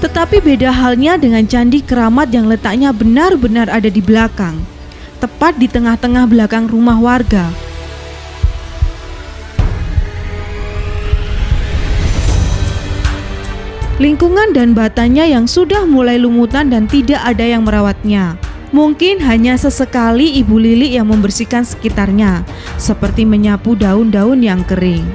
Tetapi beda halnya dengan Candi Keramat yang letaknya benar-benar ada di belakang, tepat di tengah-tengah belakang rumah warga. Lingkungan dan batanya yang sudah mulai lumutan dan tidak ada yang merawatnya. Mungkin hanya sesekali Ibu Lili yang membersihkan sekitarnya, seperti menyapu daun-daun yang kering.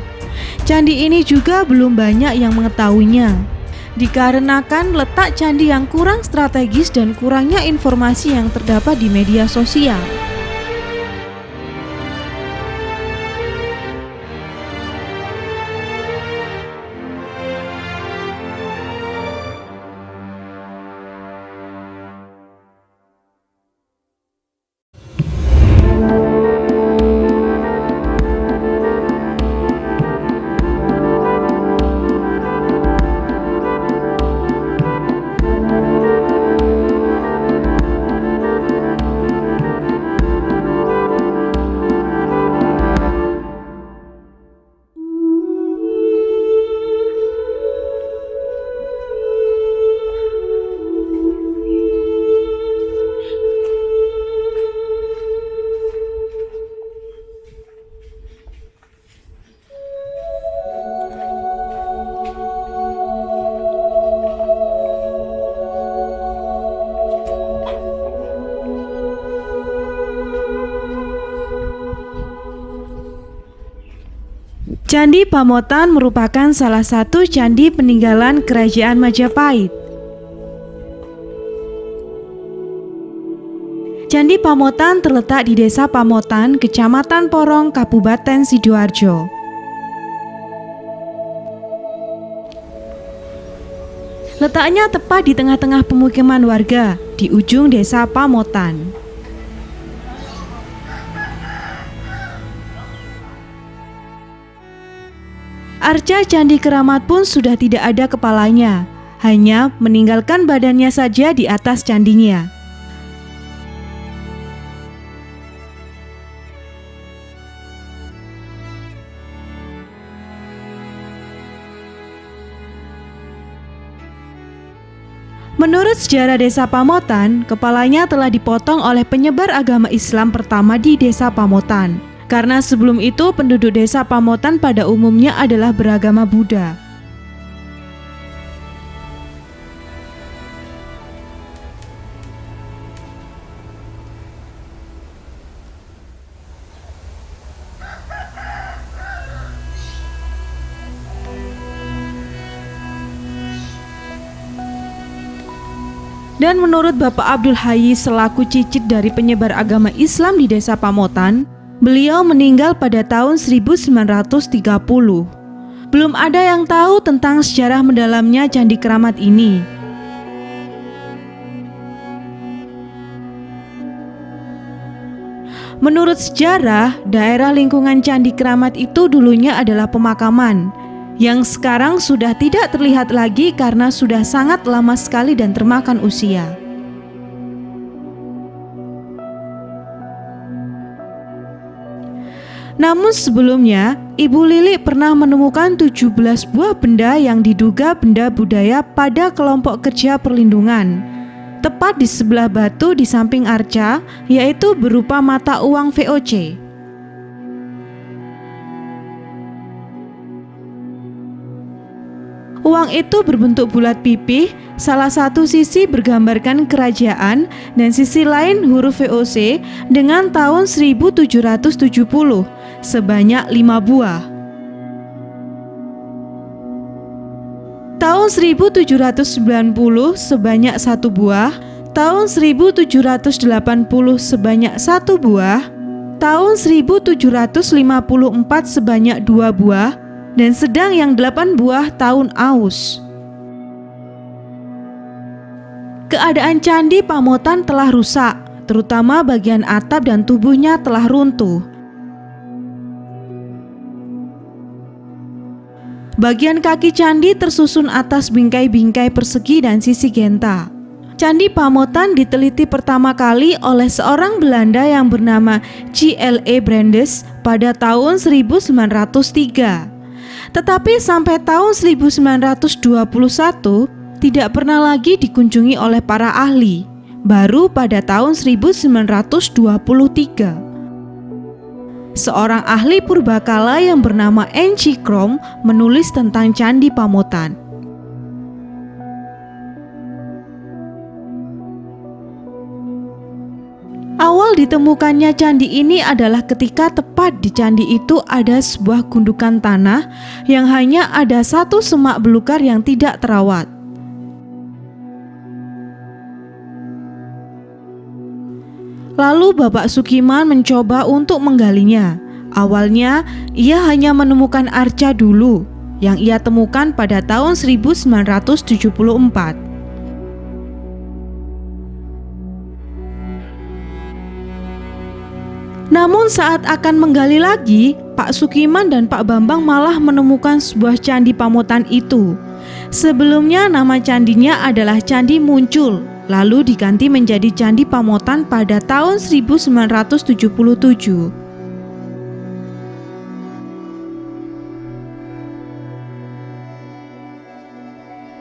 Candi ini juga belum banyak yang mengetahuinya, dikarenakan letak candi yang kurang strategis dan kurangnya informasi yang terdapat di media sosial. Candi Pamotan merupakan salah satu candi peninggalan Kerajaan Majapahit. Candi Pamotan terletak di Desa Pamotan, Kecamatan Porong, Kabupaten Sidoarjo. Letaknya tepat di tengah-tengah pemukiman warga di ujung Desa Pamotan. Arca Candi Keramat pun sudah tidak ada kepalanya, hanya meninggalkan badannya saja di atas candinya. Menurut sejarah Desa Pamotan, kepalanya telah dipotong oleh penyebar agama Islam pertama di Desa Pamotan. Karena sebelum itu penduduk Desa Pamotan pada umumnya adalah beragama Buddha. Dan menurut Bapak Abdul Hayy selaku cicit dari penyebar agama Islam di Desa Pamotan, beliau meninggal pada tahun 1930. Belum ada yang tahu tentang sejarah mendalamnya Candi Keramat ini. Menurut sejarah, daerah lingkungan Candi Keramat itu dulunya adalah pemakaman, yang sekarang sudah tidak terlihat lagi karena sudah sangat lama sekali dan termakan usia. Namun sebelumnya, Ibu Lili pernah menemukan 17 buah benda yang diduga benda budaya pada kelompok kerja perlindungan, tepat di sebelah batu di samping arca, yaitu berupa mata uang VOC. Uang itu berbentuk bulat pipih, salah satu sisi bergambarkan kerajaan dan sisi lain huruf VOC dengan tahun 1770, sebanyak 5 buah. Tahun 1790 sebanyak 1 buah, tahun 1780 sebanyak 1 buah, tahun 1754 sebanyak 2 buah, dan sedang yang 8 buah tahun Aus. Keadaan Candi Pamotan telah rusak, terutama bagian atap dan tubuhnya telah runtuh. Bagian kaki candi tersusun atas bingkai-bingkai persegi dan sisi genta. Candi Pamotan diteliti pertama kali oleh seorang Belanda yang bernama C.L.E. Brandes pada tahun 1903. Tetapi sampai tahun 1921, tidak pernah lagi dikunjungi oleh para ahli, baru pada tahun 1923. Seorang ahli purbakala yang bernama N.C. Krom menulis tentang Candi Pamotan. Awal ditemukannya candi ini adalah ketika tepat di candi itu ada sebuah gundukan tanah yang hanya ada satu semak belukar yang tidak terawat. Lalu Bapak Sukiman mencoba untuk menggalinya. Awalnya ia hanya menemukan arca dulu yang ia temukan pada tahun 1974. Namun saat akan menggali lagi, Pak Sukiman dan Pak Bambang malah menemukan sebuah candi Pamotan itu. Sebelumnya nama candinya adalah Candi Muncul, lalu diganti menjadi Candi Pamotan pada tahun 1977.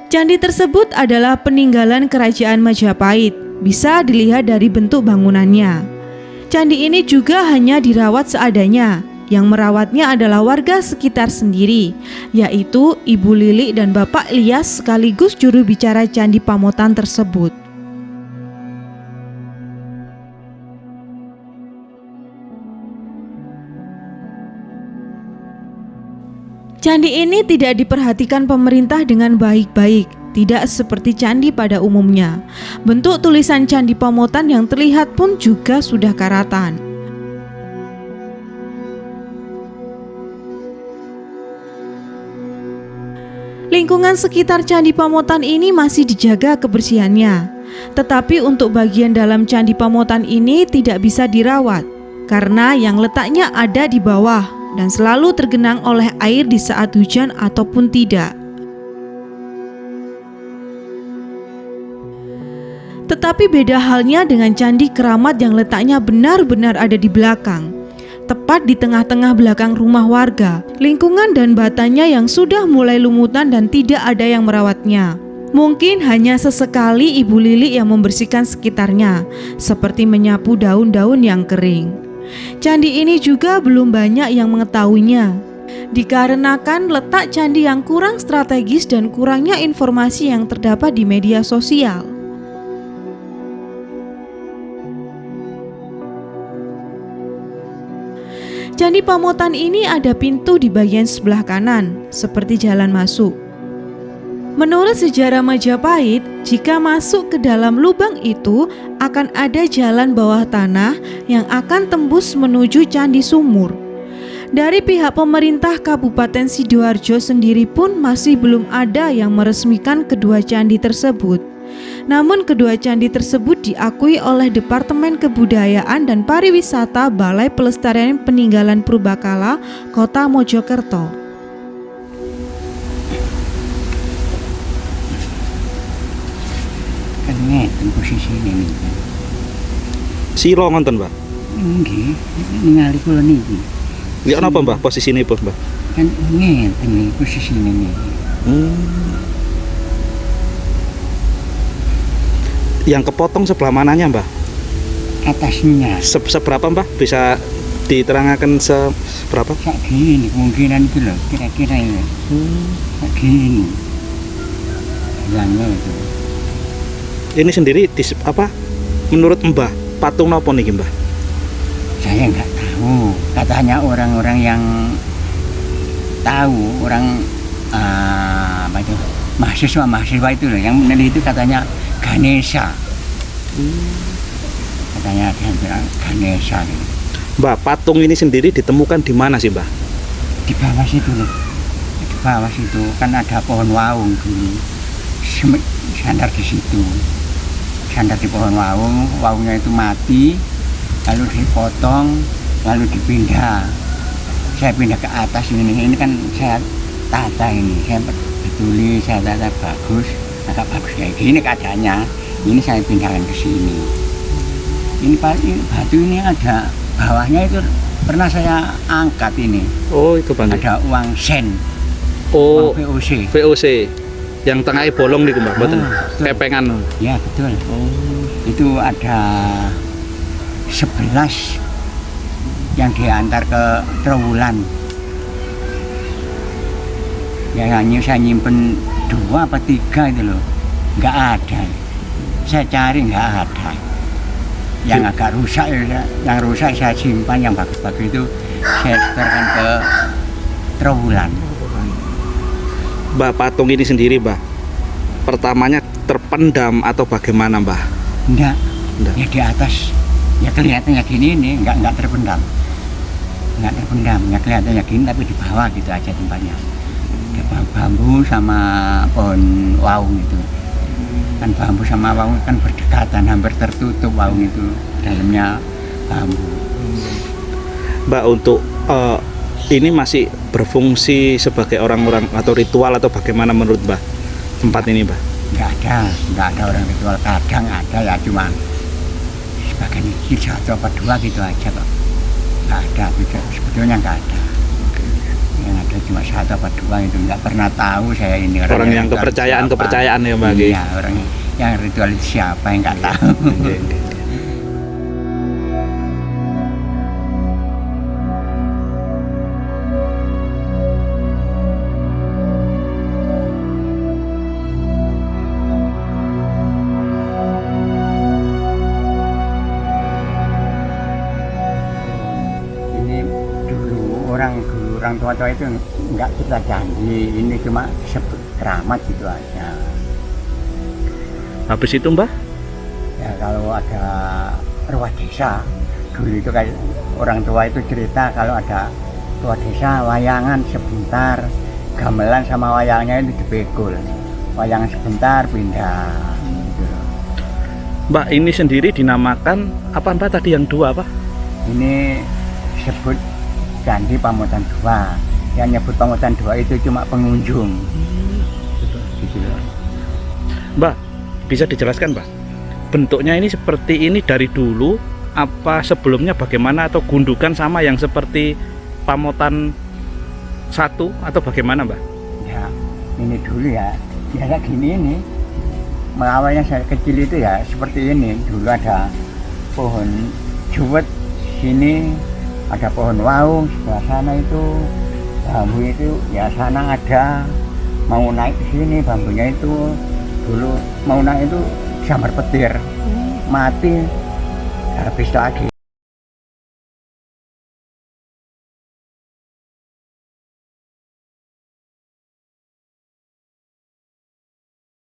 Candi tersebut adalah peninggalan Kerajaan Majapahit, bisa dilihat dari bentuk bangunannya. Candi ini juga hanya dirawat seadanya. Yang merawatnya adalah warga sekitar sendiri, yaitu Ibu Lili dan Bapak Ilyas sekaligus juru bicara Candi Pamotan tersebut. Candi ini tidak diperhatikan pemerintah dengan baik-baik, tidak seperti candi pada umumnya. Bentuk tulisan Candi Pamotan yang terlihat pun juga sudah karatan. Lingkungan sekitar Candi Pamotan ini masih dijaga kebersihannya. Tetapi untuk bagian dalam Candi Pamotan ini tidak bisa dirawat, karena yang letaknya ada di bawah dan selalu tergenang oleh air di saat hujan ataupun tidak. Tetapi beda halnya dengan Candi Keramat yang letaknya benar-benar ada di belakang, tepat di tengah-tengah belakang rumah warga. Lingkungan dan batanya yang sudah mulai lumutan dan tidak ada yang merawatnya. Mungkin hanya sesekali Ibu Lili yang membersihkan sekitarnya, seperti menyapu daun-daun yang kering. Candi ini juga belum banyak yang mengetahuinya, dikarenakan letak candi yang kurang strategis dan kurangnya informasi yang terdapat di media sosial. Candi Pamotan ini ada pintu di bagian sebelah kanan, seperti jalan masuk. Menurut sejarah Majapahit, jika masuk ke dalam lubang itu akan ada jalan bawah tanah yang akan tembus menuju Candi Sumur. Dari pihak pemerintah Kabupaten Sidoarjo sendiri pun masih belum ada yang meresmikan kedua candi tersebut. Namun kedua candi tersebut diakui oleh Departemen Kebudayaan dan Pariwisata Balai Pelestarian Peninggalan Purbakala Kota Mojokerto. Ngeten posisi ini. Sira ngonten, Mbah? Nggih, ningali kula niki. Lihat napa, Mbah, posisine pun, Mbah? Kan ngeten nih posisi ini. Yang kepotong sebelah mananya, Mbah? Atasnya. Seberapa, Mbah? Bisa diterangkan seberapa? Kayak gini kemungkinan itu loh, kira-kira ini. Kayak gini. Bilangnya itu. Ini sendiri menurut Mbah patung napa niki, Mbah? Saya nggak tahu. Katanya orang-orang yang tahu, orang mahasiswa itu loh, yang meneliti itu katanya Ganesha. Katanya dia bilang Ganesha. Mbah, patung ini sendiri ditemukan di mana sih, Mbah? Di bawah situ loh. Di bawah situ kan ada pohon waung dulu. Sandar di situ. Sandar di pohon waung, waungnya itu mati, lalu dipotong, lalu dipindah. Saya pindah ke atas ini kan saya tata ini, saya betuli, saya tata bagus, agak bagus kayak gini keadaannya. Ini saya pindahkan ke sini. Ini batu ini ada bawahnya itu pernah saya angkat ini. Oh, itu Bang. Ada uang sen. Oh, Uang VOC. VOC. Yang tengahnya bolong nih Mbah, mboten. betul. Kepengan. Ya betul. Itu ada 11 yang diantar ke Trowulan. Ya hanya saya nyimpen 2 apa 3 itu loh, nggak ada. Saya cari nggak ada. Yang agak rusak, yang rusak saya simpan, yang bagus-bagus itu saya setorkan ke Trowulan. Mbah, patung ini sendiri Mbah, pertamanya terpendam atau bagaimana Mbah? Enggak, Enggak. ya di atas, ya kelihatannya gini ini, nggak terpendam. Nggak terpendam, ya kelihatannya gini tapi di bawah gitu aja tempatnya. Ada bambu sama pohon waung itu. Kan bambu sama waung kan berdekatan, hampir tertutup waung itu, dalamnya bambu. Mbak, untuk ini masih berfungsi sebagai orang-orang atau ritual atau bagaimana menurut Mbah tempat ini Mbah? Nggak ada orang ritual, kadang ada ya cuma sebagian ini 1 apa 2 gitu aja kok. Nggak ada, sebetulnya nggak ada. Yang ada cuma 1 apa 2 itu, nggak pernah tahu saya ini Orang yang kepercayaan ya Mbah? Iya, orang yang ritual itu siapa yang nggak tahu. Ini dulu orang tua-tua itu nggak kita janji, ini cuma disebut keramat gitu aja. Habis itu Mbah? Ya kalau ada ruah desa, dulu itu kayak orang tua itu cerita kalau ada ruah desa, wayangan sebentar, gamelan sama wayangnya itu dipikul, wayangan sebentar pindah. Gitu. Mbak, ini sendiri dinamakan apa Mbak tadi yang 2 apa? Ini disebut Candi Pamotan 2. Yang nyebut Pamotan 2 itu cuma pengunjung. Gitu loh. Mbak, bisa dijelaskan Mbak? Bentuknya ini seperti ini dari dulu apa sebelumnya bagaimana, atau gundukan sama yang seperti Pamotan 1 atau bagaimana Mbak? Ya, ini dulu ya. Biasa gini ini. Awalnya saya kecil itu ya seperti ini. Dulu ada pohon juwet, sini ada pohon waung, sebelah sana itu bambu itu, ya sana ada. Mau naik ke sini bambunya itu dulu mau naik itu sambar petir, mati, habis lagi.